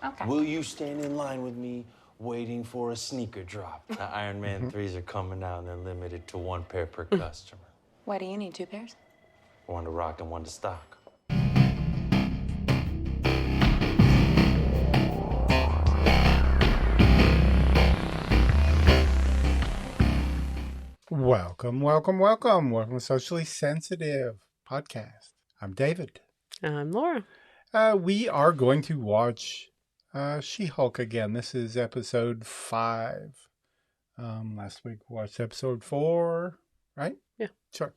Okay. Will you stand in line with me waiting for a sneaker drop? The Iron Man 3s are coming out and they're limited to 1 pair per customer. Why do you need 2 pairs? 1 to rock and 1 to stock. Welcome to Socially Sensitive Podcast. I'm David. I'm Laura. We are going to watch She-Hulk again. This is episode 5. Last week we watched episode 4, right? Yeah. Sure.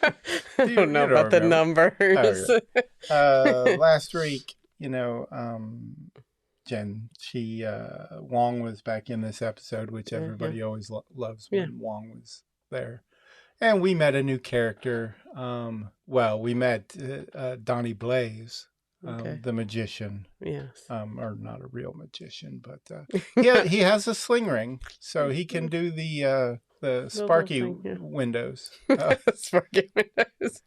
I don't know about the numbers. Oh, yeah. Last week, Jen, Wong was back in this episode, which everybody always loves when Wong was there. And we met a new character. We met Donnie Blaze, the magician. Yes. Or not a real magician, but he has a sling ring, so he can do the sparky windows. Sparky windows.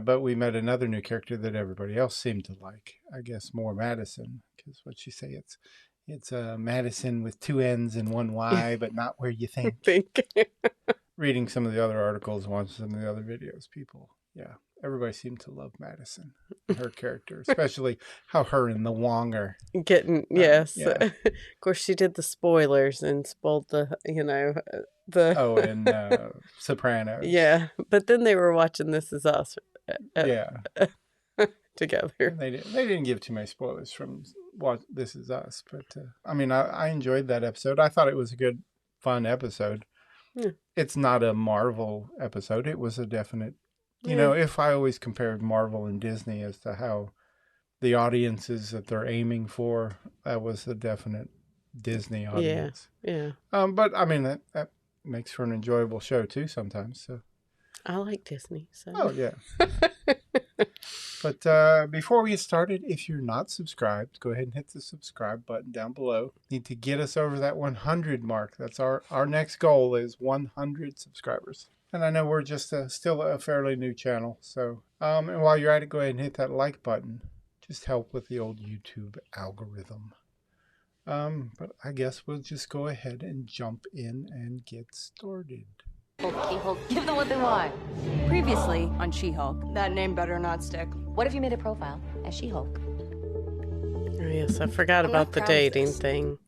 But we met another new character that everybody else seemed to like. I guess more Madison, because what she say, it's Madison with 2 N's and 1 Y, but not where you think. Reading some of the other articles, watching some of the other videos, everybody seemed to love Madison, her character, especially how her and the Wong are getting. Yes, of course she did the spoilers and spoiled the Sopranos. Yeah, but then they were watching This Is Us. Together. They didn't give too many spoilers from what This Is Us, but I enjoyed that episode. I thought it was a good, fun episode. Yeah. It's not a Marvel episode. It was a definite, if I always compared Marvel and Disney as to how the audiences that they're aiming for, that was a definite Disney audience. Yeah. But that makes for an enjoyable show too sometimes. So I like Disney. So. Oh yeah. But before we get started, if you're not subscribed, go ahead and hit the subscribe button down below. Need to get us over that 100 mark. That's our next goal is 100 subscribers. And I know we're just still a fairly new channel. So, and while you're at it, go ahead and hit that like button. Just help with the old YouTube algorithm. But I guess we'll just go ahead and jump in and get started. She-Hulk, give them what they want. Previously on She-Hulk. That name better not stick. What if you made a profile as She-Hulk? Oh, yes, I forgot about the dating thing.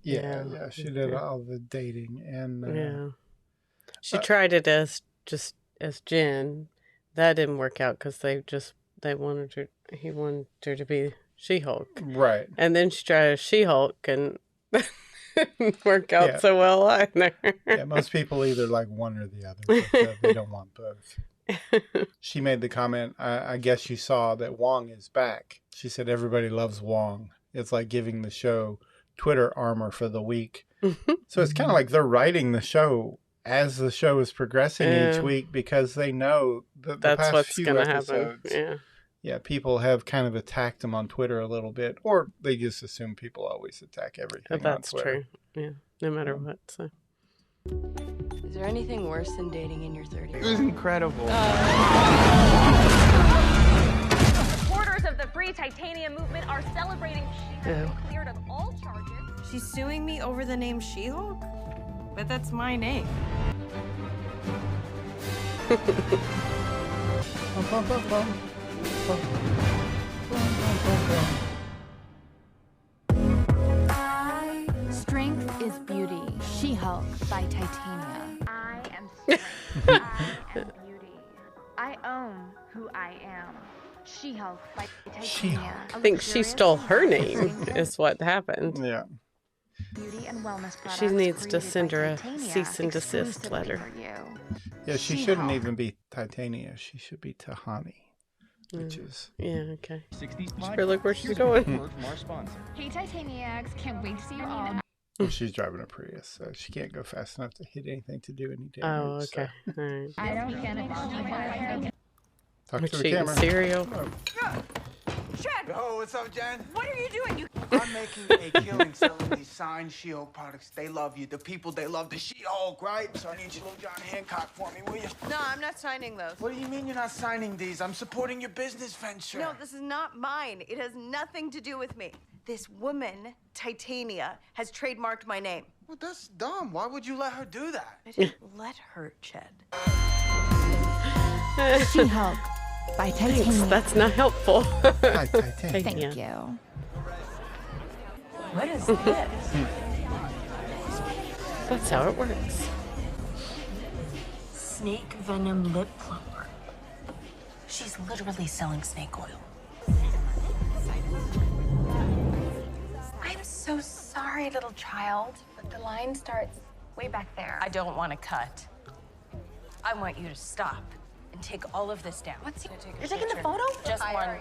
Yeah, she did all the dating and she tried it as Jen. That didn't work out because he wanted her to be She-Hulk. Right. And then she tried as She-Hulk and didn't work out so well either. Yeah, most people either like one or the other, but they don't want both. She made the comment, I guess you saw that Wong is back. She said everybody loves Wong. It's like giving the show Twitter armor for the week. So it's kind of like they're writing the show as the show is progressing each week because they know that the that's past what's few gonna episodes. Happen. Yeah, people have kind of attacked them on Twitter a little bit, or they just assume people always attack everything That's on Twitter. True. Yeah, no matter what. So. Is there anything worse than dating in your 30s? It was incredible. Supporters of the Free Titanium movement are celebrating she has been cleared of all charges. She's suing me over the name She-Hulk? But that's my name. Strength is beauty. She-Hulk by Titania. I am strength. I am beauty. I own who I am. She-Hulk by Titania. I think she stole her name is what happened. Yeah. Beauty and wellness products She needs to created send by her a Titania cease and desist exclusively letter. for you. Yeah, she shouldn't even be Titania. She should be Tahani, which is... Yeah, okay. 60s Sure, look where she's going. From our sponsor. Hey Titaniacs, can't wait to see you all. She's driving a Prius, so she can't go fast enough to hit anything to do any damage. Oh, okay. So. All right. I don't get it. Talk Was to she the eating camera. cereal? Chad! Oh, what's up, Jen? What are you doing? You I'm making a killing selling these signed She-Hulk products. They love you. The people, they love the She-Hulk, right? So I need you to little John Hancock for me, will you? No, I'm not signing those. What do you mean you're not signing these? I'm supporting your business venture. No, this is not mine. It has nothing to do with me. This woman, Titania, has trademarked my name. Well, that's dumb. Why would you let her do that? I didn't let her, Ched. She-Hulk by Titania. Thanks, that's not helpful. Hi, Titania. Thank you. What is this? That's how it works. Snake venom lip plumper. She's literally selling snake oil. I'm so sorry, little child, but the line starts way back there. I don't want to cut. I want you to stop and take all of this down. You're taking the photo?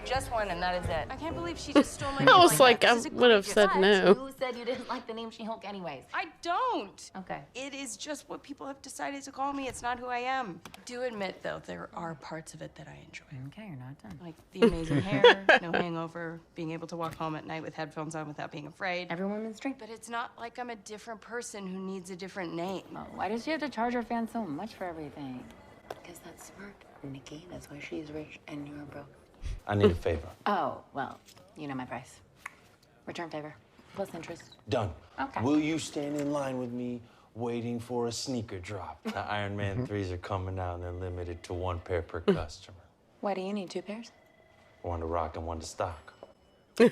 Just one, and that is it. I can't believe she just stole my name. I was like, that. I This is would have said no. Who said you didn't like the name She-Hulk anyways? I don't. Okay. It is just what people have decided to call me. It's not who I am. I do admit, though, there are parts of it that I enjoy. Okay, you're not done. Like the amazing hair, no hangover, being able to walk home at night with headphones on without being afraid. Every woman's dream. But it's not like I'm a different person who needs a different name. Oh, why does she have to charge her fans so much for everything? Because that's smart, Nikki. That's why she's rich and you're broke. I need a favor. Oh, well, you know my price. Return favor, plus interest. Done. Okay. Will you stand in line with me waiting for a sneaker drop? The Iron Man 3s are coming out and they're limited to 1 pair per customer. Why do you need 2 pairs? One to rock and one to stock. So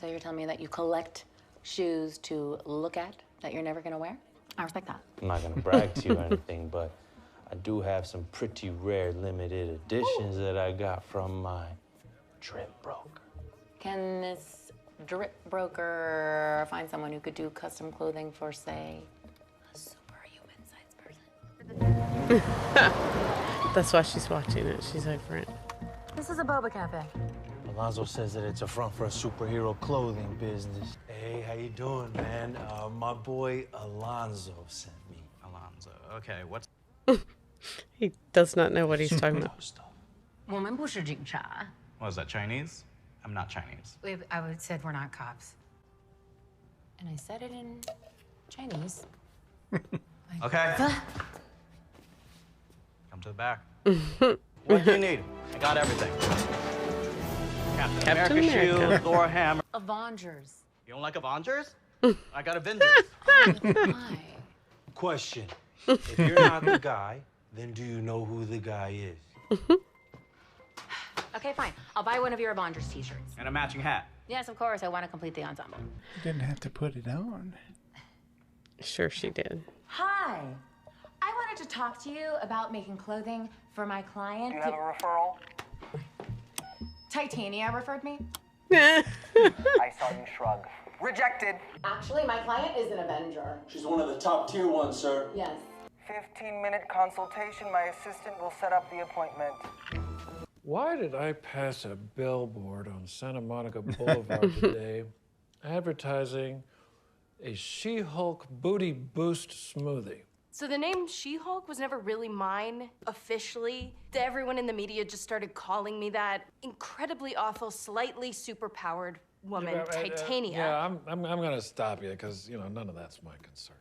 you're telling me that you collect shoes to look at that you're never gonna wear? I respect that. I'm not gonna brag to you or anything, but I do have some pretty rare limited editions that I got from my drip broker. Can this drip broker find someone who could do custom clothing for, say, a superhuman-sized person? That's why she's watching it. She's over it. This is a boba cafe. Alonzo says that it's a front for a superhero clothing business. Hey, how you doing, man? My boy Alonzo sent me. Alonzo. Okay, what's... He does not know what he's talking about. What Was that Chinese? I'm not Chinese. I would said we're not cops. And I said it in Chinese. Okay. Come to the back. What do you need? I got everything. Captain America America. shield, Thor hammer. Avengers. You don't like Avengers? I got Avengers. Why? Question. If you're not the guy, then do you know who the guy is? Okay, fine. I'll buy one of your Avengers t-shirts. And a matching hat. Yes, of course. I want to complete the ensemble. You didn't have to put it on. Sure she did. Hi. I wanted to talk to you about making clothing for my client. You have a referral? Titania referred me. I saw you shrug. Rejected. Actually, my client is an Avenger. She's one of the top tier ones, sir. Yes. 15-minute consultation. My assistant will set up the appointment. Why did I pass a billboard on Santa Monica Boulevard today advertising a She-Hulk booty boost smoothie? So the name She-Hulk was never really mine, officially. Everyone in the media just started calling me that incredibly awful, slightly superpowered woman, Titania. Yeah, I'm gonna stop you because, you know, none of that's my concern.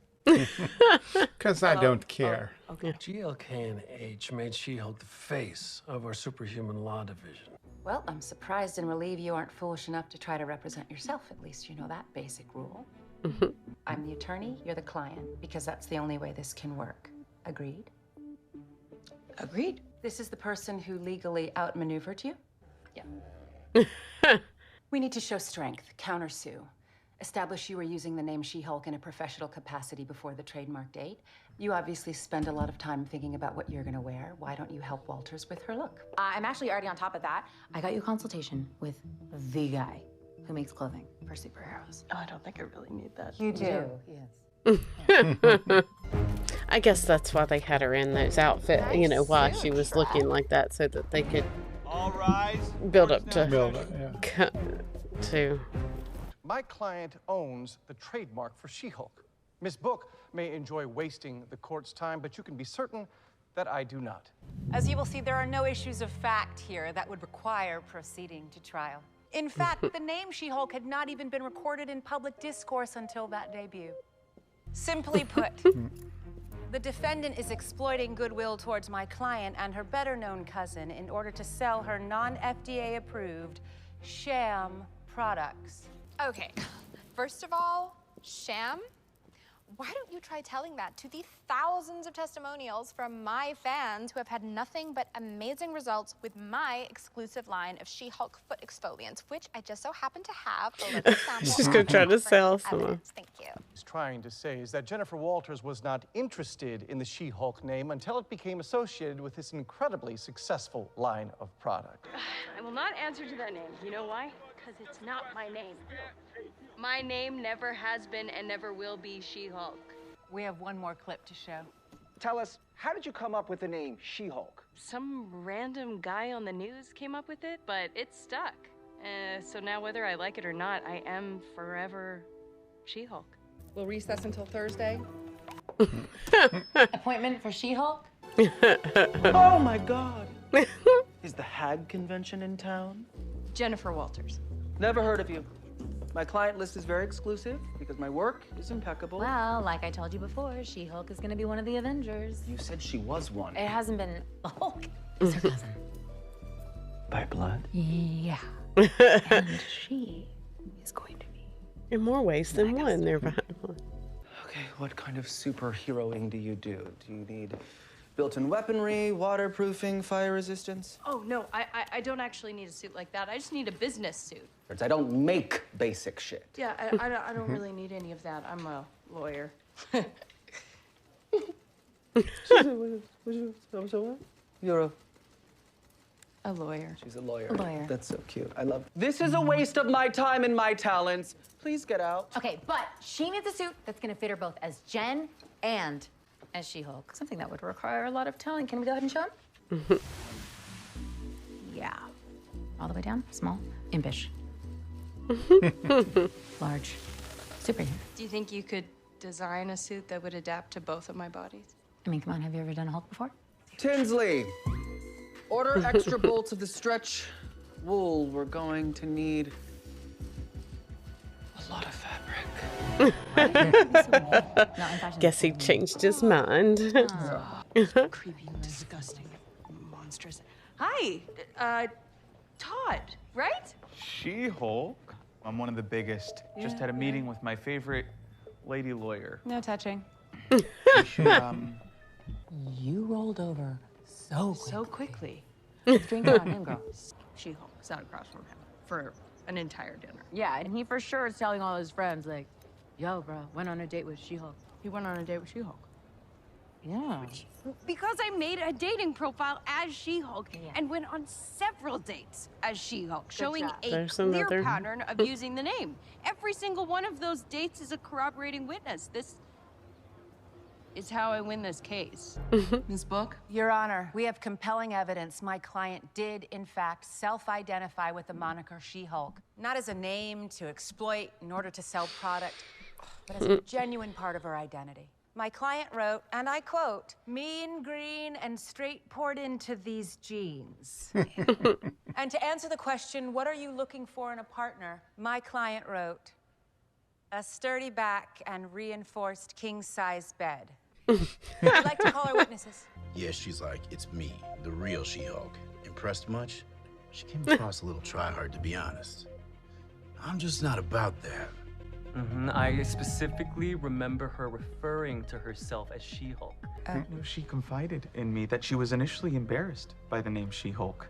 Because I don't care. Okay. GLK&H made She-Hulk the face of our superhuman law division. Well, I'm surprised and relieved you aren't foolish enough to try to represent yourself. At least you know that basic rule. I'm the attorney, you're the client, because that's the only way this can work. Agreed? Agreed. This is the person who legally outmaneuvered you? Yeah. We need to show strength, countersue. Establish you were using the name She-Hulk in a professional capacity before the trademark date. You obviously spend a lot of time thinking about what you're gonna wear. Why don't you help Walters with her look? I'm actually already on top of that. I got you a consultation with the guy who makes clothing for superheroes. Oh, I don't think I really need that. You do. Yes. I guess that's why they had her in those outfits, you know, why she was looking like that, so that they could All rise. build up to Yeah. to My client owns the trademark for She-Hulk. Ms. Book may enjoy wasting the court's time, but you can be certain that I do not. As you will see, there are no issues of fact here that would require proceeding to trial. In fact, the name She-Hulk had not even been recorded in public discourse until that debut. Simply put, the defendant is exploiting goodwill towards my client and her better-known cousin in order to sell her non-FDA approved sham products. Okay, first of all, sham? Why don't you try telling that to the thousands of testimonials from my fans who have had nothing but amazing results with my exclusive line of She-Hulk foot exfoliants, which I just so happen to have a little sample. She's gonna try to sell some. Thank you. He's trying to say is that Jennifer Walters was not interested in the She-Hulk name until it became associated with this incredibly successful line of product. I will not answer to that name. You know why? Because it's not my name. My name never has been and never will be She-Hulk. We have one more clip to show. Tell us, how did you come up with the name She-Hulk? Some random guy on the news came up with it, but it stuck. So now whether I like it or not, I am forever She-Hulk. We'll recess until Thursday. Appointment for She-Hulk? Oh my God. Is the HAG convention in town? Jennifer Walters. Never heard of you. My client list is very exclusive because my work is impeccable. Well, like I told you before, She-Hulk is gonna be one of the Avengers. You said she was one. It hasn't been the Hulk. It's her cousin. By blood? Yeah. And she is going to be. In more ways than one, they're behind one. Okay, what kind of superheroing do? Do you need built-in weaponry, waterproofing, fire resistance? Oh, no, I don't actually need a suit like that. I just need a business suit. I don't make basic shit. Yeah, I don't really need any of that. I'm a lawyer. You're a lawyer. She's a lawyer. A lawyer. That's so cute. I love it. This is a waste of my time and my talents. Please get out. Okay, but she needs a suit that's gonna fit her both as Jen and as She-Hulk. Something that would require a lot of talent. Can we go ahead and show him? Yeah. All the way down, small, impish. Large, superhero. Do you think you could design a suit that would adapt to both of my bodies? I mean, come on, have you ever done a Hulk before? Tinsley, order extra bolts of the stretch wool. We're going to need a lot of fabric. Guess he changed his mind. Creepy, disgusting, monstrous. Hi, Todd, right? She-Hulk? I'm one of the biggest. Just had a meeting with my favorite lady lawyer. No touching. We should, You rolled over so quickly. Drink it on him, girl. She-Hulk sat across from him for an entire dinner. Yeah, and he for sure is telling all his friends, like, yo, bro, went on a date with She-Hulk. He went on a date with She-Hulk. Yeah. Because I made a dating profile as She-Hulk and went on several dates as She-Hulk, showing a There's clear another. pattern of using the name. Every single one of those dates is a corroborating witness. This is how I win this case. Ms. Book? Your Honor, we have compelling evidence my client did, in fact, self-identify with the moniker She-Hulk. Not as a name to exploit in order to sell product, but as a genuine part of her identity. My client wrote, and I quote, "mean, green, and straight poured into these jeans." And to answer the question, what are you looking for in a partner? My client wrote, "a sturdy back and reinforced king-size bed." I'd like to call our witnesses. Yeah, she's like, it's me, the real She-Hulk. Impressed much? She came across a little try-hard, to be honest. I'm just not about that. I specifically remember her referring to herself as She-Hulk. She confided in me that she was initially embarrassed by the name She-Hulk,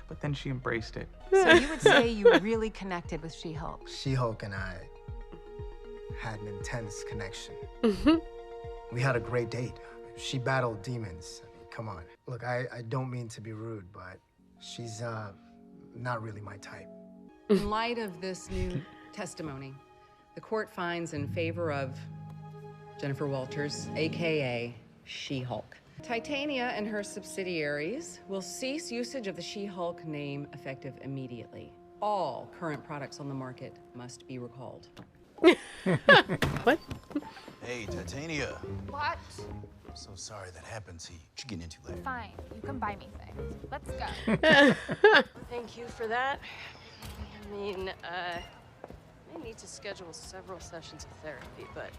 but then she embraced it. So you would say you really connected with She-Hulk? She-Hulk and I had an intense connection. We had a great date. She battled demons. I mean, come on. Look, I don't mean to be rude, but she's not really my type. In light of this new testimony, the court finds in favor of Jennifer Walters, AKA She-Hulk. Titania and her subsidiaries will cease usage of the She-Hulk name effective immediately. All current products on the market must be recalled. What? Hey, Titania. What? I'm so sorry that happened to you. What you getting into later? Fine, you can buy me things. Let's go. Thank you for that. I mean, I need to schedule several sessions of therapy, but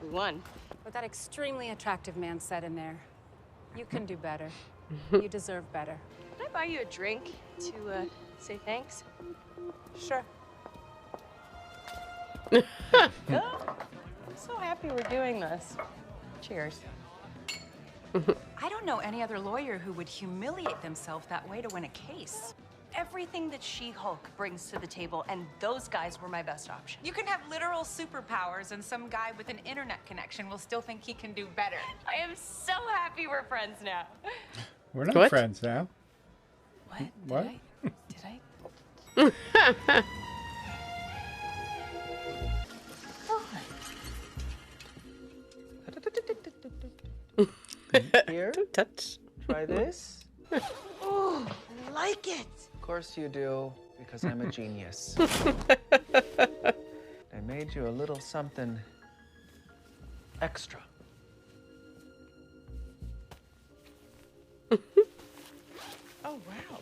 we won. What that extremely attractive man said in there, you can do better. You deserve better. Could I buy you a drink to say thanks? Sure. I'm so happy we're doing this. Cheers. I don't know any other lawyer who would humiliate themselves that way to win a case. Everything that She-Hulk brings to the table, and those guys were my best option. You can have literal superpowers, and some guy with an internet connection will still think he can do better. I am so happy we're friends now. We're not friends now. What? What? Did I? Here, touch. Try this. Oh, I like it. Of course you do, because I'm a genius. I made you a little something extra. Oh, wow.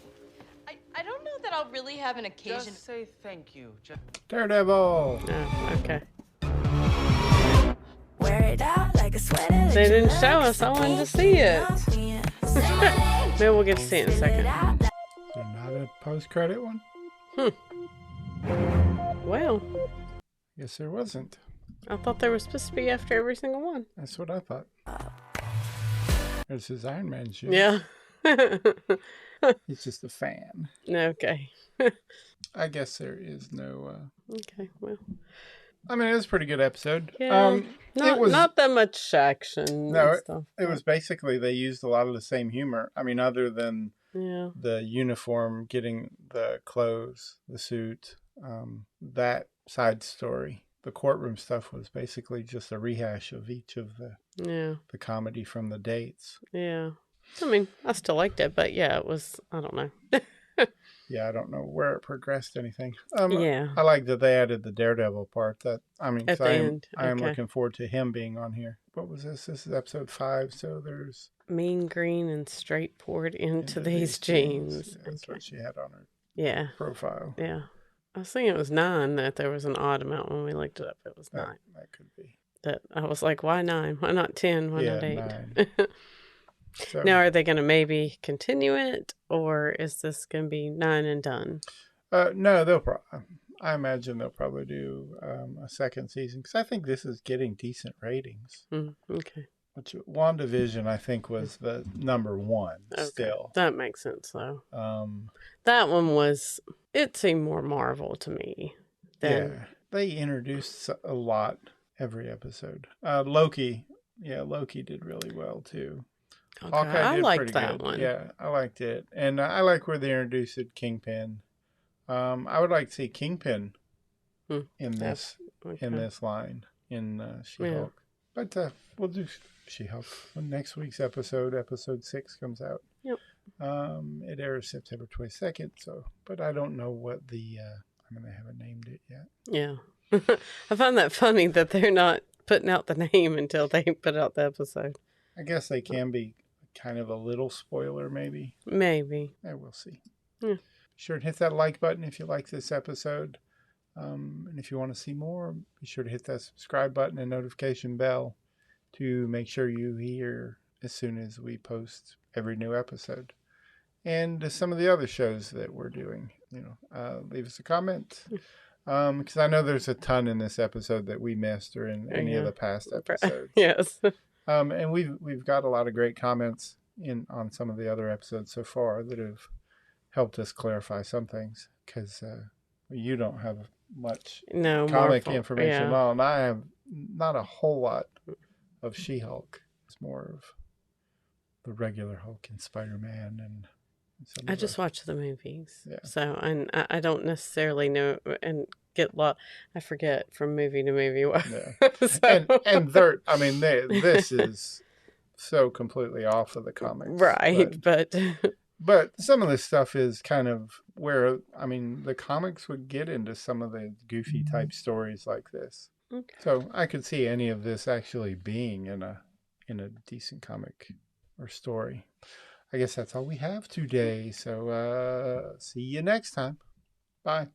I don't know that I'll really have an occasion. Just say thank you. Daredevil. Oh, okay. Wear it out like a sweater. They didn't show us. I wanted to see it. Maybe we'll get to see it in a second. Is there not a post-credit one? Well, Guess there wasn't. I thought they were supposed to be after every single one. That's what I thought. There's his Iron Man shoes. Yeah. He's just a fan. Okay. I guess there is no... Okay, well. I mean, it was a pretty good episode. Yeah, not that much action. No, and stuff, it was basically they used a lot of the same humor. I mean, other than Yeah. the uniform, getting the clothes, the suit, that side story. The courtroom stuff was basically just a rehash of each of the comedy from the dates. Yeah. I mean, I still liked it, but yeah, it was, I don't know. Yeah, I don't know where it progressed anything. Yeah. I like that they added the Daredevil part. That I mean, At 'cause the end, I am okay. looking forward to him being on here. What was this? This is episode 5, so there's Mean green and straight poured into these jeans. Yeah, that's what she had on her Yeah. profile. Yeah. I was thinking it was 9, that there was an odd amount when we looked it up. It was 9. That could be. That I was like, why 9? Why not 10? Why not 8? 9. So, Now, are they going to maybe continue it, or is this going to be 9 and done? no, they'll I imagine they'll probably do a second season because I think this is getting decent ratings. Okay. Which WandaVision, I think, was the number 1 still. That makes sense, though. That one was, it seemed more Marvel to me. Yeah, they introduced a lot every episode. Loki did really well, too. Okay, Hawkeye I did liked pretty that good. one. Yeah, I liked it. And I like where they introduced Kingpin. I would like to see Kingpin in this line in She-Hulk. But we'll do She-Hulk when next week's episode 6 comes out. Yep. It airs September 22nd. So, but I don't know what they haven't named it yet. Yeah. I find that funny that they're not putting out the name until they put out the episode. I guess they can be kind of a little spoiler, maybe. Maybe. Yeah, we'll see. Yeah. Be sure to hit that like button if you like this episode. And if you want to see more, be sure to hit that subscribe button and notification bell to make sure you hear as soon as we post every new episode. And some of the other shows that we're doing, leave us a comment. Because I know there's a ton in this episode that we missed or in any of the past episodes. Yes. And we've got a lot of great comments on some of the other episodes so far that have helped us clarify some things because you don't have much comic information at all, and I have not a whole lot of She-Hulk. It's more of the regular Hulk and Spider-Man and I just watch the movies. Yeah. So I don't necessarily know and get I forget from movie to movie. Yeah. and this is so completely off of the comics. Right, but some of this stuff is kind of where the comics would get into some of the goofy type stories like this. Okay. So I could see any of this actually being in a decent comic or story. I guess that's all we have today. So see you next time. Bye.